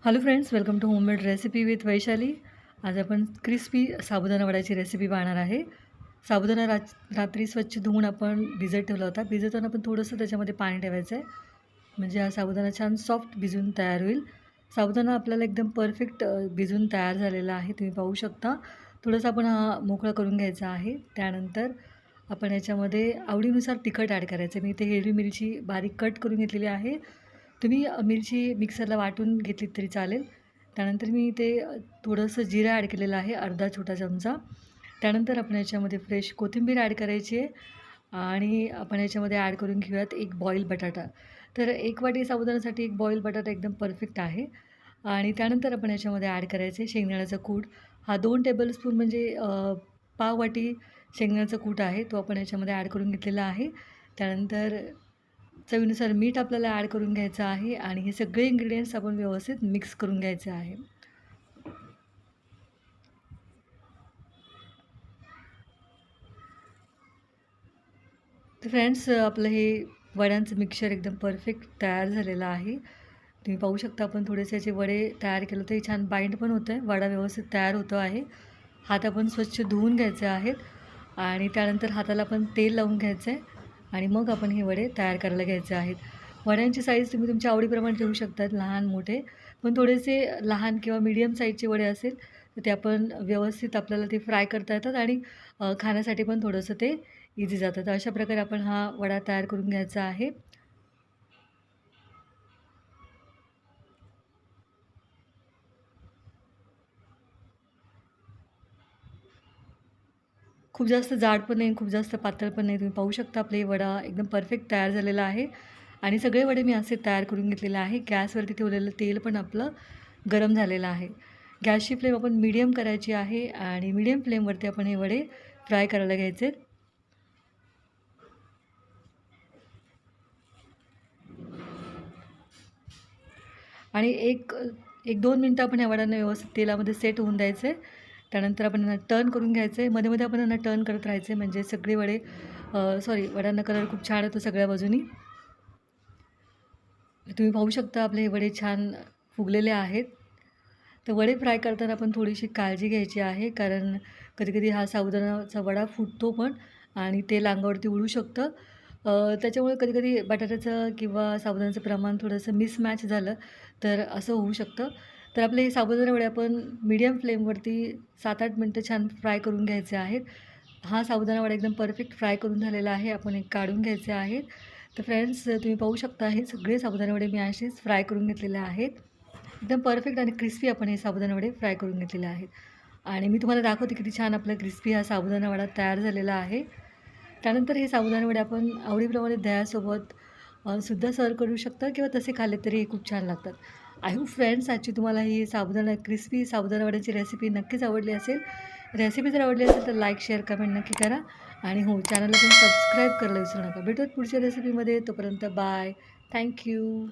Hello friends, welcome to homemade recipe with Vaishali. आज आपण crispy साबुदाणा वड्याची recipe पाहणार आहे. साबुदाणा रात्री स्वच्छ धुवून आपण भिजत ठेवला होता. भिजवताना आपण थोडंसं त्याच्यामध्ये पाणी ठेवायचं आहे, म्हणजे हा साबुदाणा छान सॉफ्ट भिजून तयार होईल. साबुदाणा आपल्याला एकदम परफेक्ट भिजून तयार झालेला आहे, तुम्ही पाहू शकता. थोडंसं आपण हा मोकळा करून घ्यायचा आहे. त्यानंतर आपण याच्यामध्ये आवडीनुसार तिखट ॲड करायचं. मी इथे हिरवी मिरची बारीक कट करून घेतलेली आहे. तुम्ही मिरची मिक्सरला वाटून घेतलीत तरी चालेल. त्यानंतर मी इथे थोडंसं जिरं ॲड केलेलं आहे, अर्धा छोटा चमचा. त्यानंतर आपण याच्यामध्ये फ्रेश कोथिंबीर ॲड करायची आहे आणि आपण याच्यामध्ये ॲड करून घेऊयात एक बॉईल बटाटा. तर एक वाटी साबुदाण्यासाठी एक बॉईल बटाटा एकदम परफेक्ट आहे. आणि त्यानंतर आपण याच्यामध्ये ॲड करायचे शेंगदाण्याचा कूट. हा 2 टेबलस्पून म्हणजे पाव वाटी शेंगदाण्याचा कूट आहे, तो आपण याच्यामध्ये ॲड करून घेतलेला आहे. त्यानंतर चवीनुसार मीठ आपल्याला ॲड करून घ्यायचं आहे आणि हे सगळे इन्ग्रेडियंट्स आपण व्यवस्थित मिक्स करून घ्यायचे आहे. तर फ्रेंड्स, आपलं हे वड्यांचं मिक्सचर एकदम परफेक्ट तयार झालेलं आहे. तुम्ही पाहू शकता, आपण थोडेसे याचे वडे तयार केलं तर छान बाइंड पण होतं आहे. वडा व्यवस्थित तयार होतो आहे. हात आपण स्वच्छ धुवून घ्यायचे आहेत आणि त्यानंतर हाताला आपण तेल लावून घ्यायचं आहे आणि मग आपण हे वडे तयार करायला घ्यायचे आहेत. वड्यांची साईज तुम्ही तुमच्या आवडीप्रमाणे ठेवू शकतात, लहान मोठे. पण थोडेसे लहान किंवा मीडियम साईजचे वडे असेल तर ते आपण व्यवस्थित आपल्याला ते फ्राय करता येतात आणि खाण्यासाठी पण थोडंसं ते इझी जातं. तर अशा प्रकारे आपण हा वडा तयार करून घ्यायचा आहे. खूप जास्त जाड पण नाही, खूप जास्त पातळ पण नाही. तुम्ही पाहू शकता आपले वडा एकदम परफेक्ट तयार झालेला आहे आणि सगळे वडे मी असे तयार करून घेतलेले आहे. गॅसवरती ठेवलेलं तेल पण आपलं गरम झालेलं आहे. गॅसची फ्लेम आपण मीडियम करायची आहे आणि मीडियम फ्लेमवरती आपण हे वडे फ्राय करायला घ्यायचे. आणि एक 1-2 मिनटं आपण ह्या वड्यांना व्यवस्थित तेलामध्ये सेट होऊन द्यायचे. त्यानंतर आपण यांना टर्न करून घ्यायचे. मध्ये-मध्ये आपण यांना टर्न करत राहायचे, म्हणजे सगळे वडे वड्यांना कलर खूप छान येतो सगळ्या बाजूनी. तुम्ही पाहू शकता आपले हे वडे छान फुगलेले आहेत. तर वडे फ्राय करताना आपण थोडीशी काळजी घ्यायची आहे, कारण कधी-कधी हा साबुदाण्याचा वडा फुटतो पण आणि तेल अंगावरती उडू शकतं. त्याच्यामुळे कधी-कधी बटाट्याचं किंवा साबुदाण्याचं प्रमाण थोडंसं मिसमॅच झालं तर असं होऊ शकतं. तर आपले हे साबुदाणे वडे आपण मीडियम फ्लेमवरती 7-8 मिनटं छान फ्राय करून घ्यायचे आहेत. हा साबुदाणा वडा एकदम परफेक्ट फ्राय करून झालेला आहे. आपण एक काढून घ्यायचे आहेत. तर फ्रेंड्स, तुम्ही पाहू शकता हे सगळे साबुदाणे वडे मी असेच फ्राय करून घेतलेले आहेत. एकदम परफेक्ट आणि क्रिस्पी आपण हे साबुदाणे वडे फ्राय करून घेतलेले आहेत. आणि मी तुम्हाला दाखवते किती छान आपला क्रिस्पी हा साबुदाणा वडा तयार झालेला आहे. त्यानंतर हे साबुदाणे वडे आपण आवडीप्रमाणे दह्यासोबत सुद्धा सर्व करू शकता किंवा तसे खाल्ले तरी खूप छान लागतात. आय होप फ्रेंड्स, आजची तुम्हाला ही क्रिस्पी साबुदाणा वड्याची रेसिपी नक्कीच आवडली असेल. रेसिपी जर आवडली असेल तर लाईक, शेअर, कमेंट नक्की करा आणि हो, चॅनलला पण सबस्क्राईब करायला विसरू नका. भेटूयात पुढच्या रेसिपीमध्ये. तोपर्यंत बाय. थँक्यू.